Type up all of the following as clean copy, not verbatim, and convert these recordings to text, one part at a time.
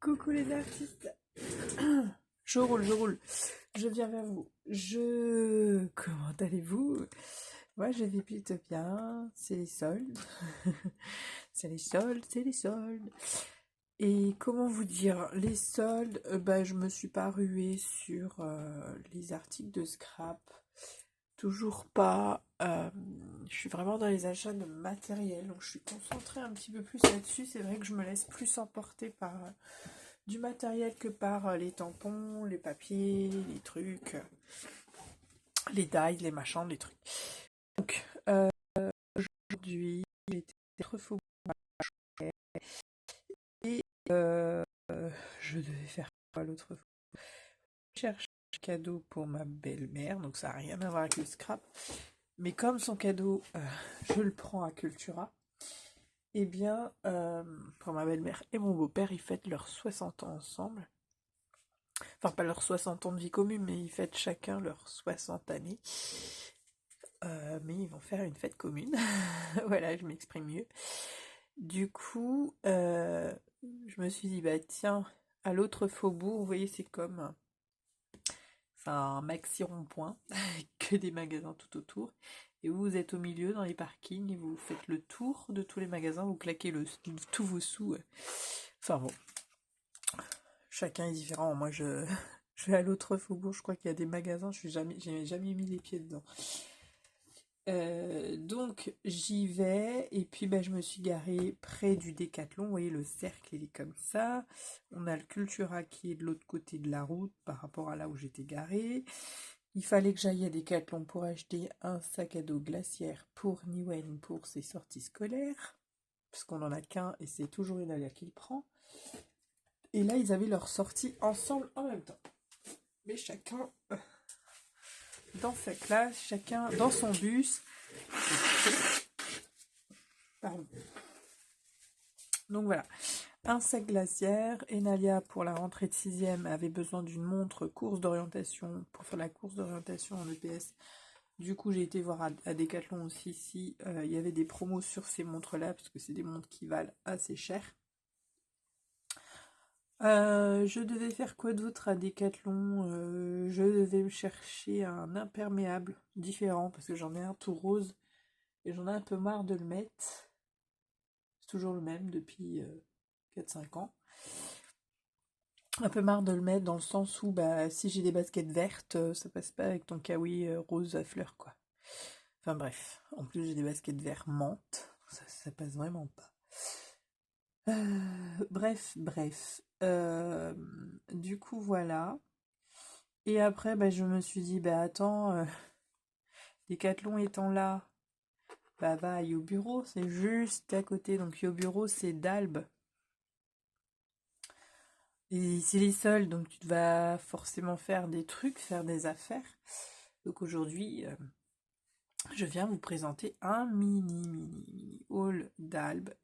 Coucou les artistes. Je roule. Je viens vers vous. Comment allez-vous? Moi, je vais plutôt bien. C'est les soldes. C'est les soldes. Et comment vous dire? Les soldes, je me suis pas ruée sur les articles de scrap. Toujours pas. Je suis vraiment dans les achats de matériel. Donc, je suis concentrée un petit peu plus là-dessus. C'est vrai que je me laisse plus emporter par du matériel que par les tampons, les papiers, les trucs, les dies, les machins, les trucs. Donc, aujourd'hui, il était trop faux et je devais faire quoi l'autre fois? Je cherche un cadeau pour ma belle-mère, donc ça n'a rien à voir avec le scrap. Mais comme son cadeau, je le prends à Cultura, eh bien, pour ma belle-mère et mon beau-père, ils fêtent leurs 60 ans ensemble. Enfin, pas leurs 60 ans de vie commune, mais ils fêtent chacun leurs 60 années. Mais ils vont faire une fête commune. Voilà, je m'exprime mieux. Du coup, je me suis dit, bah tiens, à l'autre faubourg, vous voyez, c'est comme un maxi rond-point, que des magasins tout autour. Et vous êtes au milieu dans les parkings et vous faites le tour de tous les magasins, vous claquez tous vos sous. Enfin bon, chacun est différent. Moi, je vais à l'autre faubourg, je crois qu'il y a des magasins, j'ai jamais mis les pieds dedans. Donc j'y vais et puis je me suis garée près du Décathlon. Vous voyez, le cercle il est comme ça. On a le Cultura qui est de l'autre côté de la route par rapport à là où j'étais garée. Il fallait que j'aille à Décathlon pour acheter un sac à dos glaciaire pour Niwen pour ses sorties scolaires, parce qu'on en a qu'un et c'est toujours Enalia qui le prend. Et là ils avaient leur sortie ensemble en même temps, mais chacun dans sa classe, chacun dans son bus. Pardon. Donc voilà, un sac glaciaire. Enalia, pour la rentrée de 6e, avait besoin d'une montre course d'orientation pour faire la course d'orientation en EPS. Du coup, j'ai été voir à Decathlon aussi si il y avait des promos sur ces montres-là, parce que c'est des montres qui valent assez cher. Je devais faire quoi d'autre à Decathlon? Je devais me chercher un imperméable différent, parce que j'en ai un tout rose, et j'en ai un peu marre de le mettre. C'est toujours le même depuis 4-5 ans. Un peu marre de le mettre dans le sens où si j'ai des baskets vertes, ça passe pas avec ton kawaii rose à fleurs quoi. Enfin bref, en plus j'ai des baskets vertes menthe, ça passe vraiment pas. Bref. Du coup voilà. Et après je me suis dit attends, Decathlon étant là, va à Yo Bureau, c'est juste à côté. Donc Yo Bureau c'est d'Albe. Et c'est les soldes, donc tu vas forcément faire des trucs, faire des affaires. Donc aujourd'hui, je viens vous présenter un mini haul d'Albe.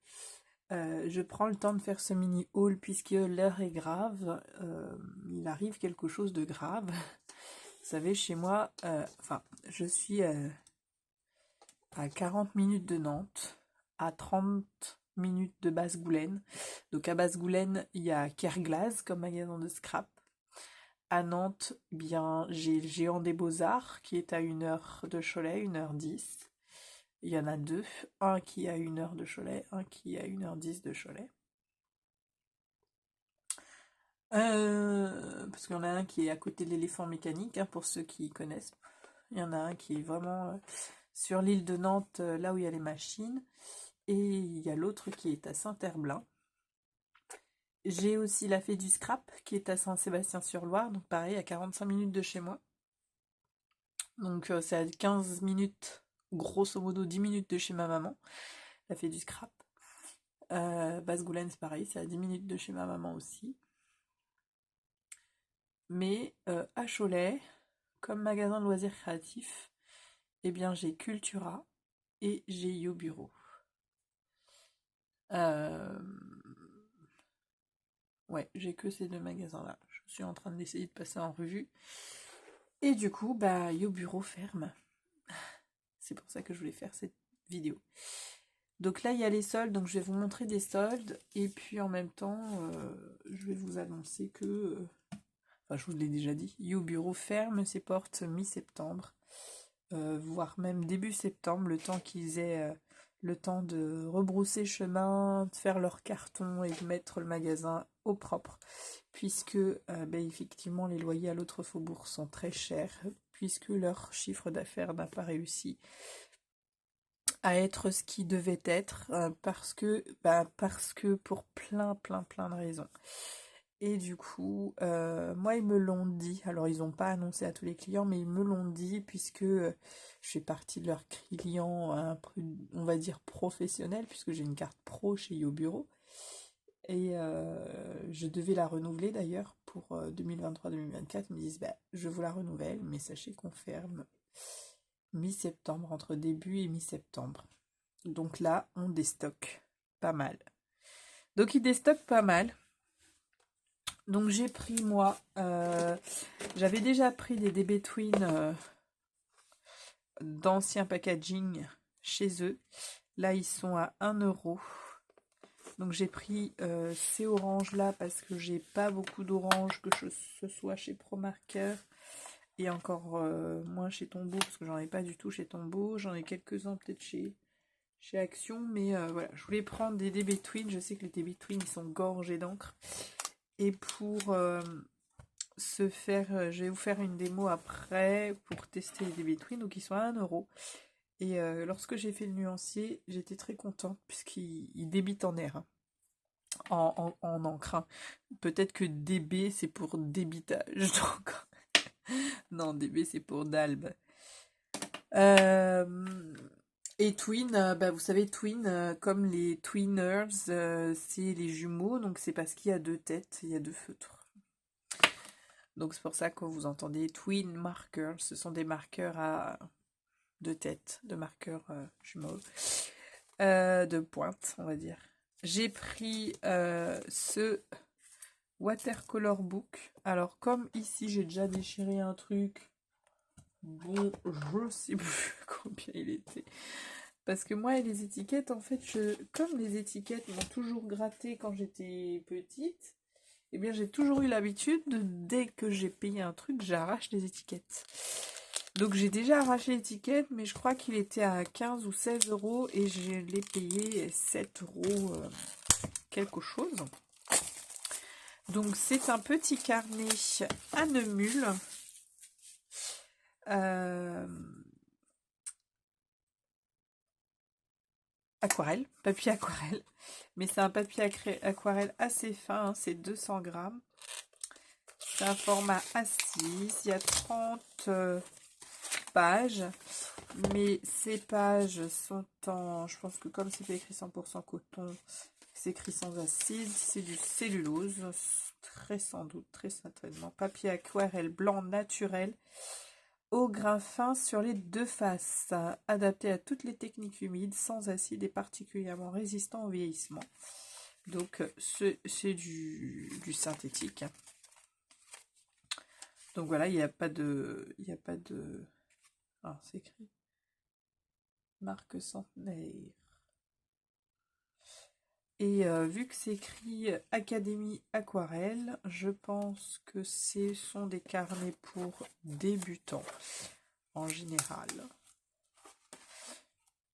Je prends le temps de faire ce mini haul puisque l'heure est grave. Il arrive quelque chose de grave. Vous savez, chez moi, je suis à 40 minutes de Nantes, à 30 minutes de Basse-Goulaine. Donc à Basse-Goulaine, il y a Kerglas comme magasin de scrap. À Nantes, j'ai le Géant des Beaux-Arts qui est à 1h de Cholet, 1h10. Il y en a deux, un qui est à 1h de Cholet, un qui est à 1h10 de Cholet. Parce qu'il y en a un qui est à côté de l'éléphant mécanique, pour ceux qui connaissent. Il y en a un qui est vraiment sur l'île de Nantes, là où il y a les machines. Et il y a l'autre qui est à Saint-Herblain. J'ai aussi la Fée du Scrap qui est à Saint-Sébastien-sur-Loire, donc pareil, à 45 minutes de chez moi. Donc c'est à 15 minutes, grosso modo 10 minutes de chez ma maman, la Fée du Scrap. Basse-Goulaine, c'est pareil, c'est à 10 minutes de chez ma maman aussi. Mais à Cholet, comme magasin de loisirs créatifs, j'ai Cultura et j'ai Yo Bureau. Ouais, j'ai que ces deux magasins-là. Je suis en train d'essayer de passer en revue. Et du coup, Yo Bureau ferme. C'est pour ça que je voulais faire cette vidéo. Donc là, il y a les soldes, donc je vais vous montrer des soldes. Et puis en même temps, je vais vous annoncer que, enfin je vous l'ai déjà dit, Youbureau ferme ses portes mi-septembre, voire même début septembre, le temps qu'ils aient le temps de rebrousser chemin, de faire leur carton et de mettre le magasin au propre. Puisque effectivement les loyers à l'autre faubourg sont très chers, puisque leur chiffre d'affaires n'a pas réussi à être ce qui devait être, parce que pour plein de raisons. Et du coup, moi ils me l'ont dit, alors ils n'ont pas annoncé à tous les clients, mais ils me l'ont dit puisque je fais partie de leurs clients, on va dire professionnels, puisque j'ai une carte pro chez Youbureau. Et je devais la renouveler d'ailleurs pour 2023-2024. Ils me disent, je vous la renouvelle, mais sachez qu'on ferme mi-septembre, entre début et mi-septembre. Donc là, on déstocke pas mal. Donc ils déstockent pas mal. Donc j'ai pris moi, j'avais déjà pris des DB Twin d'anciens packaging chez eux. Là ils sont à 1 euro. Donc j'ai pris ces oranges là parce que j'ai pas beaucoup d'oranges, que ce soit chez Promarker et encore moins chez Tombow, parce que j'en ai pas du tout chez Tombow. J'en ai quelques-uns peut-être chez Action, mais voilà, je voulais prendre des DB Twin. Je sais que les DB Twin ils sont gorgés d'encre. Et pour je vais vous faire une démo après pour tester les DB Twin, donc ils sont à 1 euro. Et lorsque j'ai fait le nuancier, j'étais très contente puisqu'il débite en air, hein, en encre, hein. Peut-être que DB c'est pour débitage, donc non, DB c'est pour dalbe. Et Twin, vous savez, Twin, comme les Twiners, c'est les jumeaux, donc c'est parce qu'il y a 2 têtes, il y a 2 feutres. Donc c'est pour ça que vous entendez Twin Markers, ce sont des marqueurs à 2 têtes, de marqueurs jumeaux, de pointe, on va dire. J'ai pris ce Watercolor Book. Alors comme ici j'ai déjà déchiré un truc, bon, je sais plus combien il était. Parce que moi, les étiquettes, en fait, comme les étiquettes m'ont toujours gratté quand j'étais petite, eh bien, j'ai toujours eu l'habitude, dès que j'ai payé un truc, j'arrache les étiquettes. Donc, j'ai déjà arraché l'étiquette, mais je crois qu'il était à 15 ou 16 euros et je l'ai payé 7 euros quelque chose. Donc, c'est un petit carnet à Neumule. Aquarelle, papier aquarelle. Mais c'est un papier aquarelle assez fin, hein, c'est 200 grammes. C'est un format A6, il y a 30 pages. Mais ces pages sont en... Je pense que comme c'est pas écrit 100% coton, c'est écrit sans acide, c'est du cellulose. Très sans doute, très certainement. Papier aquarelle blanc naturel, au grain fin sur les 2 faces, adapté à toutes les techniques humides, sans acide et particulièrement résistant au vieillissement. Donc c'est du synthétique. Donc voilà, il n'y a pas de... Ah, c'est écrit. Marque centenaire. Et vu que c'est écrit Académie Aquarelle, je pense que ce sont des carnets pour débutants en général.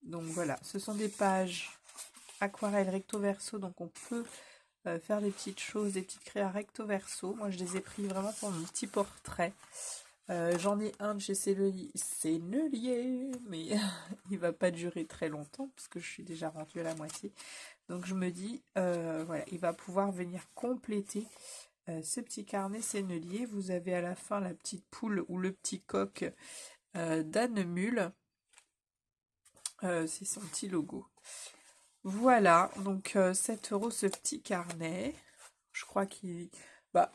Donc voilà, ce sont des pages aquarelle recto verso, donc on peut faire des petites choses, des petites créas recto verso. Moi je les ai pris vraiment pour mon petit portrait. J'en ai un de chez Sennelier, mais il va pas durer très longtemps parce que je suis déjà rendue à la moitié. Donc je me dis, voilà, il va pouvoir venir compléter ce petit carnet Sennelier. Vous avez à la fin la petite poule ou le petit coq d'Annemule. C'est son petit logo. Voilà, donc 7 euros ce petit carnet. Je crois qu'il...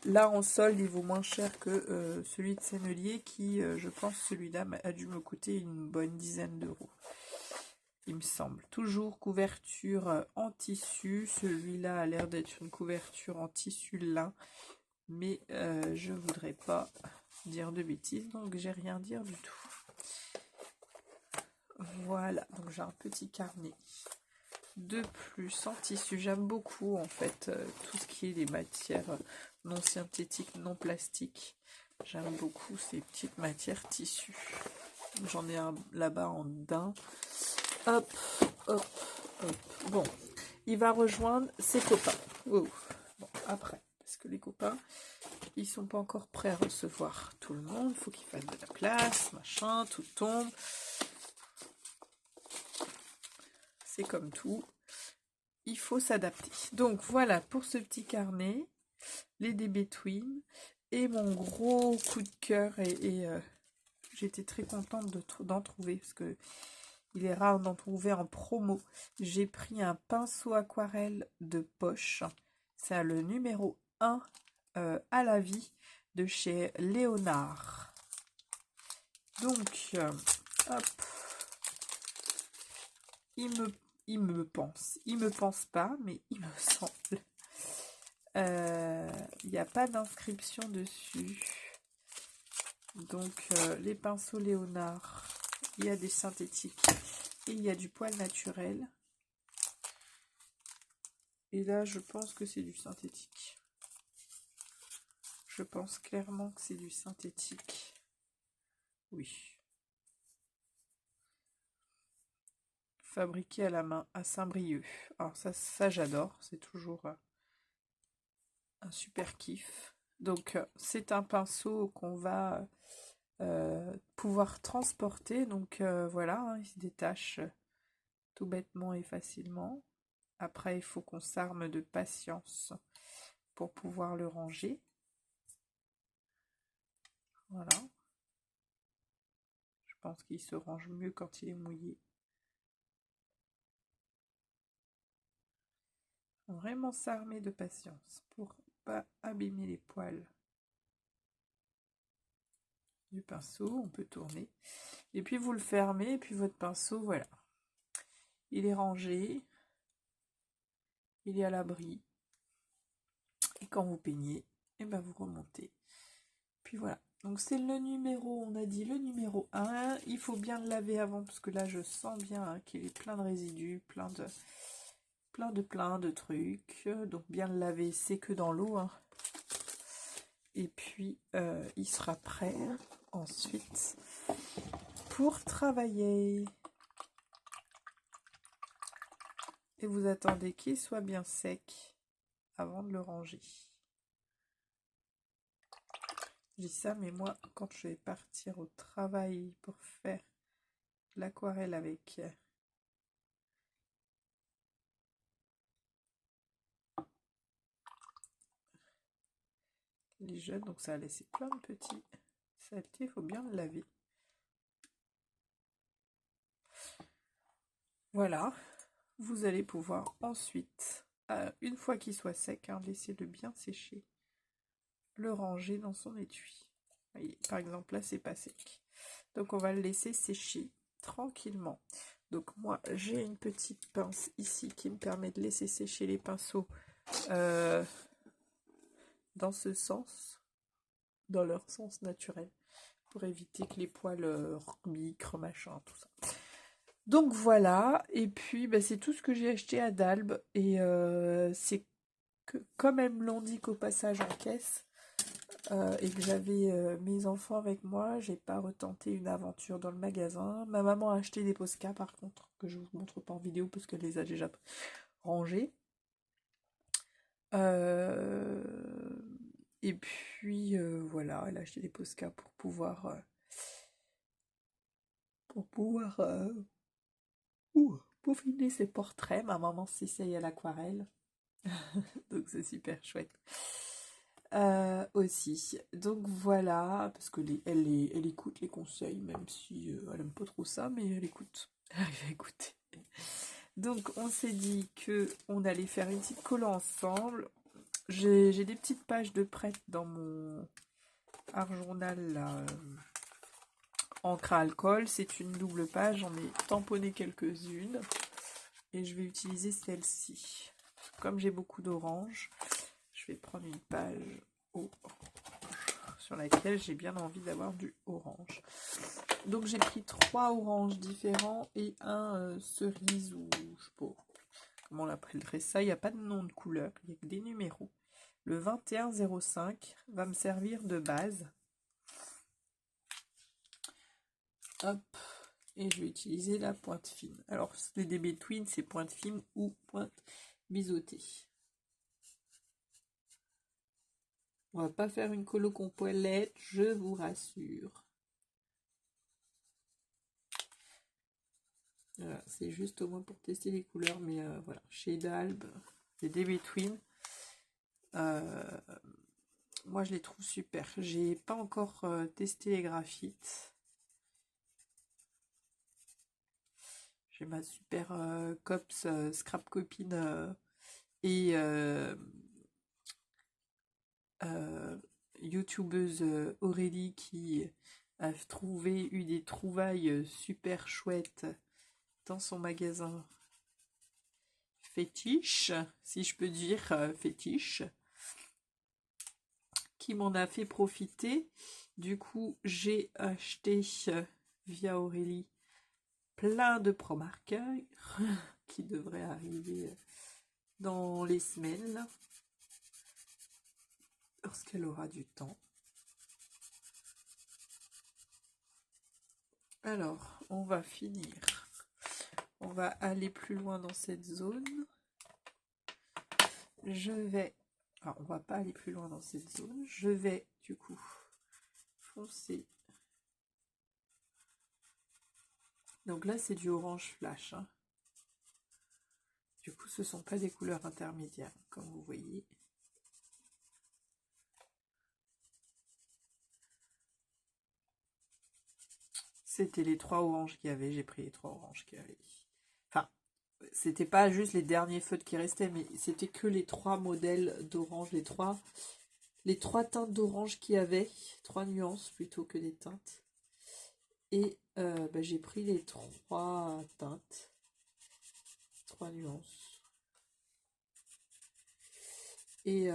là en solde il vaut moins cher que celui de Sennelier qui, je pense, celui-là a dû me coûter une bonne dizaine d'euros. Il me semble. Toujours couverture en tissu. Celui-là a l'air d'être une couverture en tissu lin. Mais je voudrais pas dire de bêtises, donc j'ai rien dire du tout. Voilà, donc j'ai un petit carnet de plus en tissu. J'aime beaucoup en fait tout ce qui est des matières non synthétiques, non plastiques. J'aime beaucoup ces petites matières tissus. J'en ai un là-bas en daim. Hop, hop, hop. Bon, il va rejoindre ses copains. Oh. Bon, après, parce que les copains, ils sont pas encore prêts à recevoir tout le monde. Il faut qu'ils fassent de la place, machin, tout tombe. C'est comme tout. Il faut s'adapter. Donc voilà pour ce petit carnet, les DB Twin et mon gros coup de cœur et j'étais très contente d'en trouver parce que il est rare d'en trouver en promo. J'ai pris un pinceau aquarelle de poche. C'est le numéro 1 à la vie de chez Léonard. Donc, hop, il me pense pas, mais il me semble. Il n'y a pas d'inscription dessus. Donc, les pinceaux Léonard, il y a des synthétiques et il y a du poil naturel. Et là, je pense que c'est du synthétique. Je pense clairement que c'est du synthétique. Oui. Fabriqué à la main à Saint-Brieuc. Alors ça j'adore. C'est toujours un super kiff. Donc, c'est un pinceau qu'on va pouvoir transporter. Donc, voilà, hein, il se détache tout bêtement et facilement. Après, il faut qu'on s'arme de patience pour pouvoir le ranger. Voilà. Je pense qu'il se range mieux quand il est mouillé. Vraiment s'armer de patience pour pas abîmer les poils du pinceau. On peut tourner. Et puis vous le fermez, et puis votre pinceau, voilà. Il est rangé. Il est à l'abri. Et quand vous peignez, et ben vous remontez. Puis voilà. Donc c'est le numéro, on a dit le numéro 1. Il faut bien le laver avant, parce que là je sens bien hein, qu'il est plein de résidus, plein de trucs. Donc bien le laver, c'est que dans l'eau. Hein. Et puis il sera prêt ensuite pour travailler. Et vous attendez qu'il soit bien sec avant de le ranger. Je dis ça, mais moi, quand je vais partir au travail pour faire l'aquarelle avec les jeunes, donc ça a laissé plein de petits saletés, il faut bien le laver. Voilà, vous allez pouvoir ensuite, une fois qu'il soit sec, hein, laissez-le bien sécher, le ranger dans son étui. Vous voyez, par exemple là c'est pas sec, donc on va le laisser sécher tranquillement. Donc moi j'ai une petite pince ici qui me permet de laisser sécher les pinceaux dans ce sens, dans leur sens naturel, pour éviter que les poils micro machin, tout ça. Donc voilà, et puis bah, c'est tout ce que j'ai acheté à Dalbe, et c'est que comme elles me l'ont dit qu'au passage en caisse, et que j'avais mes enfants avec moi, j'ai pas retenté une aventure dans le magasin. Ma maman a acheté des Posca par contre, que je vous montre pas en vidéo parce qu'elle les a déjà rangés. Et puis voilà, elle a acheté des Posca pour pouvoir peaufiner ses portraits. Ma maman s'essaye à l'aquarelle, donc c'est super chouette. Aussi, donc voilà, parce que elle écoute les conseils, même si elle aime pas trop ça, mais elle écoute, elle arrive à écouter. Donc on s'est dit que on allait faire une petite colo ensemble. J'ai des petites pages de prête dans mon art journal là, encre à alcool. C'est une double page, j'en ai tamponné quelques-unes et je vais utiliser celle-ci. Comme j'ai beaucoup d'orange, je vais prendre une page orange sur laquelle j'ai bien envie d'avoir du orange. Donc j'ai pris 3 oranges différents et un cerise ou je sais pas, comment on appellerait ça, il n'y a pas de nom de couleur, il n'y a que des numéros. Le 2105 va me servir de base. Hop, et je vais utiliser la pointe fine. Alors, les DB Twin, c'est pointe fine ou pointe biseautée. On va pas faire une colo compoilette, je vous rassure. Voilà, c'est juste au moins pour tester les couleurs, mais voilà, chez Dalb, les DB Twin. Moi, je les trouve super. J'ai pas encore testé les graphites. J'ai ma super Cops Scrap Copine et youtubeuse Aurélie qui a eu des trouvailles super chouettes dans son magasin fétiche, si je peux dire fétiche, qui m'en a fait profiter. Du coup, j'ai acheté via Aurélie plein de pro-marqueurs qui devraient arriver dans les semaines lorsqu'elle aura du temps. Alors, on va finir. On va aller plus loin dans cette zone. Alors, on va pas aller plus loin dans cette zone. Je vais, du coup, foncer. Donc là, c'est du orange flash. Hein. Du coup, ce ne sont pas des couleurs intermédiaires, comme vous voyez. C'était les 3 oranges qu'il y avait. J'ai pris les 3 oranges qu'il y avait. Enfin, c'était pas juste les derniers feutres qui restaient, mais c'était que les 3 modèles d'orange, les trois teintes d'orange qu'il y avait, 3 nuances plutôt que des teintes. Et j'ai pris les 3 teintes, 3 nuances. Et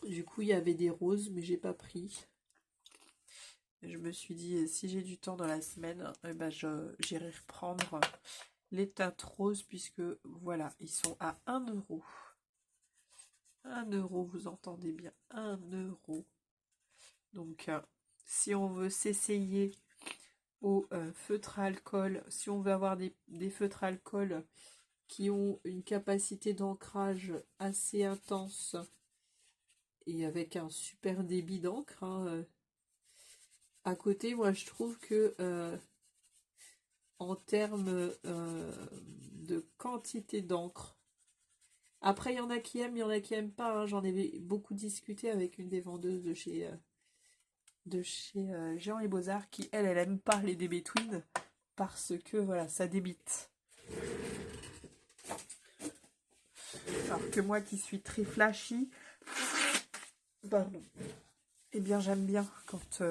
du coup, il y avait des roses, mais j'ai pas pris. Je me suis dit, si j'ai du temps dans la semaine, j'irai reprendre les teintes roses, puisque voilà, ils sont à 1 €. 1 €, vous entendez bien, 1 €. Donc, si on veut s'essayer au feutre à alcool, si on veut avoir des feutres à alcool qui ont une capacité d'ancrage assez intense et avec un super débit d'encre, hein, à côté, moi je trouve que en termes de quantité d'encre, après il y en a qui aiment, il y en a qui aiment pas, hein. J'en ai beaucoup discuté avec une des vendeuses de chez Géant et Beaux-Arts qui elle aime pas les DB Twin parce que voilà, ça débite. Alors que moi qui suis très flashy, pardon, eh bien j'aime bien quand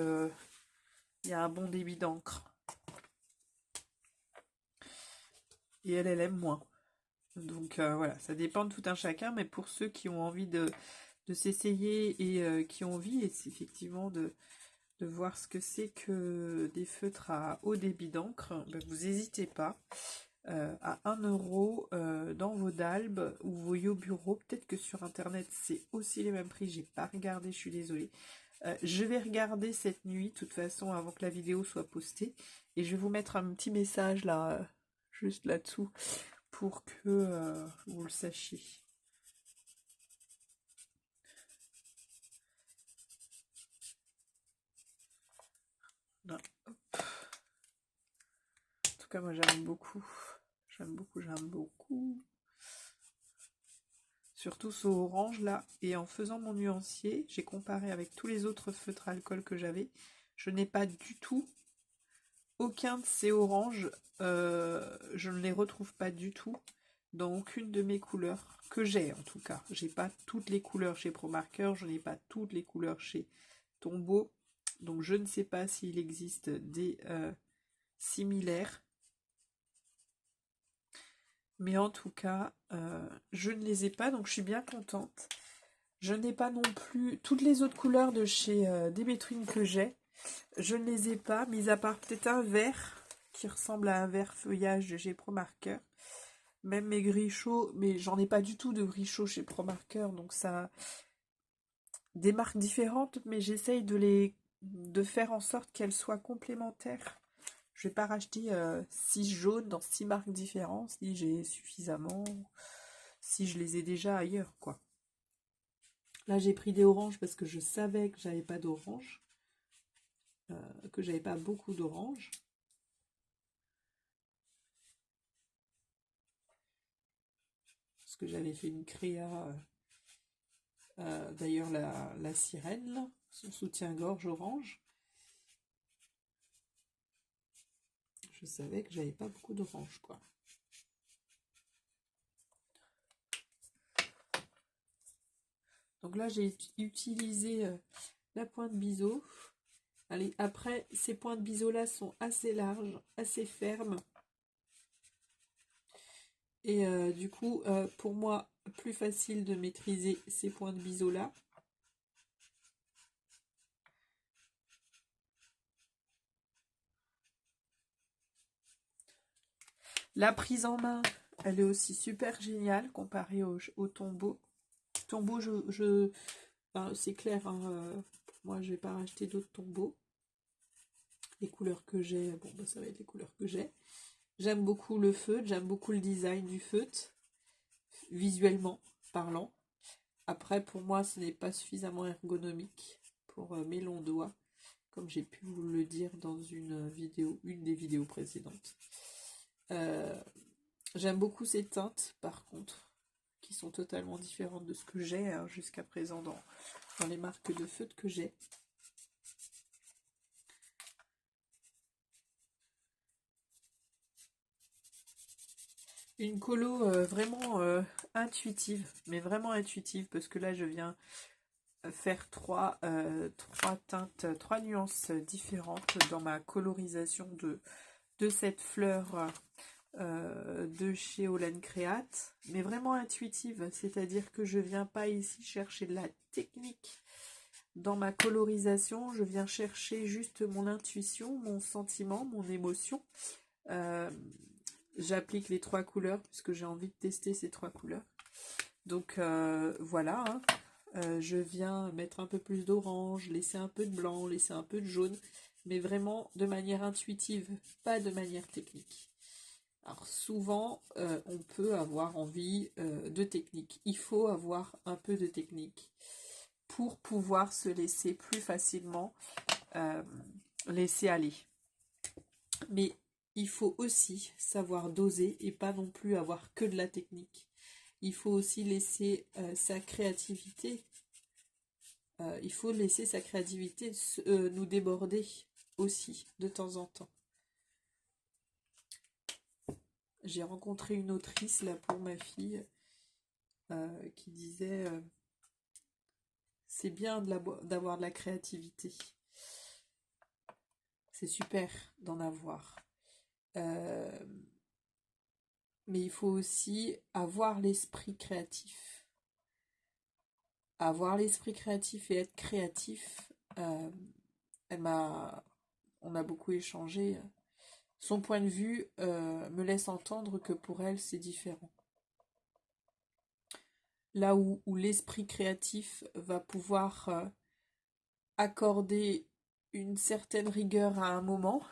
il y a un bon débit d'encre. Et elle aime moins. Donc voilà, ça dépend de tout un chacun, mais pour ceux qui ont envie de s'essayer et qui ont envie, et c'est effectivement de voir ce que c'est que des feutres à haut débit d'encre, vous n'hésitez pas. À 1 € dans vos Dalb ou vos Yo Bureau. Peut-être que sur internet c'est aussi les mêmes prix, j'ai pas regardé, je suis désolée. Je vais regarder cette nuit, de toute façon, avant que la vidéo soit postée, et je vais vous mettre un petit message là, juste là-dessous, pour que vous le sachiez. Là, hop. En tout cas, moi j'aime beaucoup. J'aime beaucoup, j'aime beaucoup. Surtout ce orange là. Et en faisant mon nuancier, j'ai comparé avec tous les autres feutres à alcool que j'avais. Je n'ai pas du tout aucun de ces oranges. Je ne les retrouve pas du tout dans aucune de mes couleurs. Que j'ai en tout cas. J'ai pas toutes les couleurs chez Pro Marker. Je n'ai pas toutes les couleurs chez Tombow. Donc je ne sais pas s'il existe des similaires. Mais en tout cas, je ne les ai pas, donc je suis bien contente. Je n'ai pas non plus toutes les autres couleurs de chez DB Twin que j'ai. Je ne les ai pas, mis à part peut-être un vert qui ressemble à un vert feuillage de chez Pro Marker. Même mes gris chauds, mais j'en ai pas du tout de gris chaud chez ProMarker, donc ça, des marques différentes, mais j'essaye de faire en sorte qu'elles soient complémentaires. Je vais pas racheter 6 jaunes dans 6 marques différentes si j'ai suffisamment, si je les ai déjà ailleurs, quoi. Là, j'ai pris des oranges parce que je savais que j'avais pas d'orange, que j'avais pas beaucoup d'oranges. Parce que j'avais fait une créa, d'ailleurs la sirène, là, son soutien-gorge orange. Je savais que j'avais pas beaucoup d'orange, quoi. Donc là, j'ai utilisé la pointe biseau. Allez, après, ces pointes biseau-là sont assez larges, assez fermes. Et du coup, pour moi, plus facile de maîtriser ces pointes biseau-là. La prise en main, elle est aussi super géniale comparée au tombeau. Tombeau, enfin, c'est clair, hein, moi je vais pas racheter d'autres tombeaux. Les couleurs que j'ai, bon, bah, ça va être les couleurs que j'ai. J'aime beaucoup le feutre, j'aime beaucoup le design du feutre, visuellement parlant. Après, pour moi, ce n'est pas suffisamment ergonomique pour mes longs doigts, comme j'ai pu vous le dire dans une des vidéos précédentes. J'aime beaucoup ces teintes, par contre, qui sont totalement différentes de ce que j'ai jusqu'à présent dans les marques de feutre que j'ai. Une colo vraiment intuitive, mais vraiment intuitive, parce que là je viens faire trois teintes, trois nuances différentes dans ma colorisation de cette fleur de chez Holland Create, mais vraiment intuitive, c'est-à-dire que je viens pas ici chercher de la technique dans ma colorisation, je viens chercher juste mon intuition, mon sentiment, mon émotion. J'applique les 3 couleurs puisque j'ai envie de tester ces 3 couleurs. Donc voilà, hein. Je viens mettre un peu plus d'orange, laisser un peu de blanc, laisser un peu de jaune, mais vraiment de manière intuitive, pas de manière technique. Alors souvent, on peut avoir envie de technique. Il faut avoir un peu de technique pour pouvoir se laisser plus facilement laisser aller. Mais il faut aussi savoir doser et pas non plus avoir que de la technique. Il faut aussi laisser sa créativité. Il faut laisser sa créativité nous déborder aussi de temps en temps. J'ai rencontré une autrice là pour ma fille qui disait c'est bien d'avoir de la créativité. C'est super d'en avoir. Mais il faut aussi avoir l'esprit créatif. Avoir l'esprit créatif et être créatif, on a beaucoup échangé. Son point de vue me laisse entendre que pour elle, c'est différent. Là où l'esprit créatif va pouvoir accorder une certaine rigueur à un moment,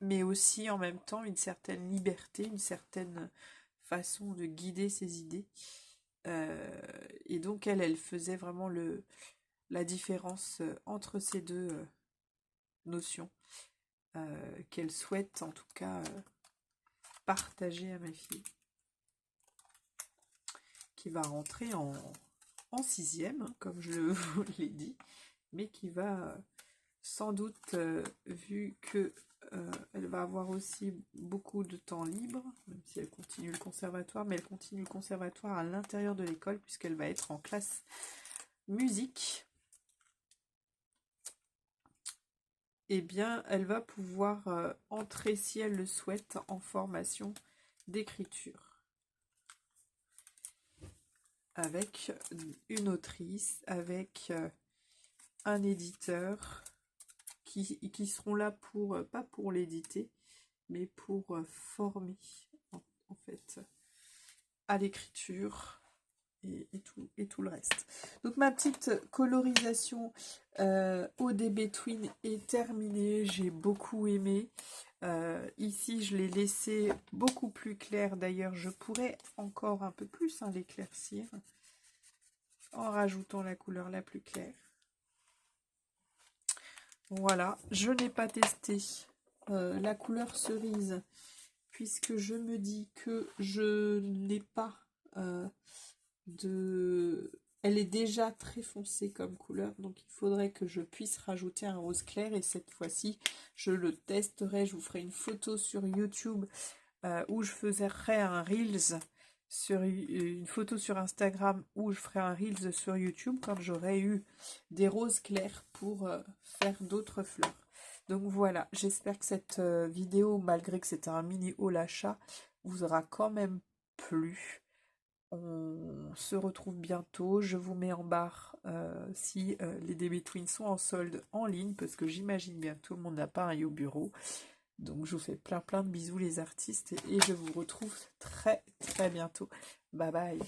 mais aussi en même temps une certaine liberté, une certaine façon de guider ses idées. Et donc elle faisait vraiment la différence entre ces deux notions qu'elle souhaite en tout cas partager à ma fille, qui va rentrer en 6e, hein, comme je vous l'ai dit, mais qui va sans doute, vu que elle va avoir aussi beaucoup de temps libre, même si elle continue le conservatoire, mais elle continue le conservatoire à l'intérieur de l'école, puisqu'elle va être en classe musique. Eh bien, elle va pouvoir entrer, si elle le souhaite, en formation d'écriture. Avec une autrice, avec un éditeur, qui seront là pour, pas pour l'éditer, mais pour former, en fait. à l'écriture et tout le reste. Donc ma petite colorisation ODB Twin est terminée, j'ai beaucoup aimé. Ici je l'ai laissé beaucoup plus clair, d'ailleurs je pourrais encore un peu plus l'éclaircir en rajoutant la couleur la plus claire. Voilà, je n'ai pas testé la couleur cerise puisque je me dis que je n'ai pas elle est déjà très foncée comme couleur, donc il faudrait que je puisse rajouter un rose clair, et cette fois-ci je le testerai. Je vous ferai une photo sur YouTube où je ferai un Reels, une photo sur Instagram où je ferai un Reels sur YouTube quand j'aurai eu des roses clairs pour faire d'autres fleurs. Donc voilà, j'espère que cette vidéo, malgré que c'était un mini haul achat, vous aura quand même plu. On se retrouve bientôt. Je vous mets en barre si les DB Twins sont en solde en ligne, parce que j'imagine bien que tout le monde n'a pas un au bureau. Donc je vous fais plein de bisous les artistes, et je vous retrouve très bientôt. Bye bye.